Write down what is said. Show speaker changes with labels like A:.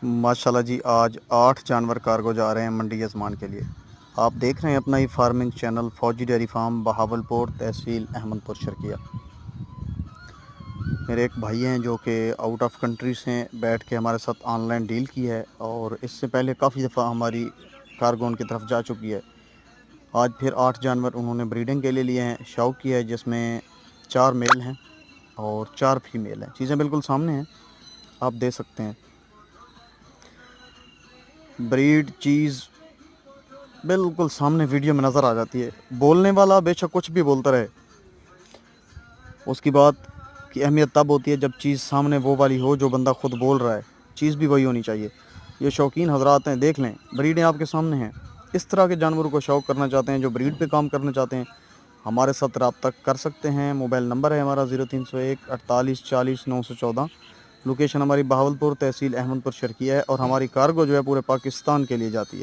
A: माशाल्लाह जी, आज 8 जानवर कार्गो जा रहे हैं मंडी अजमान के लिए। आप देख रहे हैं अपना ही फार्मिंग चैनल फौजी डेयरी फार्म, बहावलपुर, तहसील अहमदपुर, शर्किया। मेरे एक भाई हैं जो कि आउट ऑफ कंट्री से बैठ के हमारे साथ ऑनलाइन डील की है और इससे पहले काफ़ी दफ़ा हमारी कार्गो उनकी तरफ जा चुकी है। आज फिर 8 जानवर उन्होंने ब्रीडिंग के लिए लिए हैं। शौक की है जिसमें 4 मेल हैं और 4 फीमेल हैं। चीज़ें बिल्कुल सामने हैं, आप देख सकते हैं। ब्रीड चीज़ बिल्कुल सामने वीडियो में नज़र आ जाती है। बोलने वाला बेशक कुछ भी बोलता रहे, उसकी बात की अहमियत तब होती है जब चीज़ सामने वो वाली हो जो बंदा खुद बोल रहा है। चीज़ भी वही होनी चाहिए। ये शौकीन हजरात हैं, देख लें, ब्रीडें आपके सामने हैं। इस तरह के जानवरों को शौक़ करना चाहते हैं, जो ब्रीड पे काम करना चाहते हैं, हमारे साथ रब्ता कर सकते हैं। मोबाइल नंबर है हमारा 0301 48 40 914। लोकेशन हमारी बहावलपुर, तहसील अहमदपुर, शर्किया है और हमारी कार्गो जो है पूरे पाकिस्तान के लिए जाती है।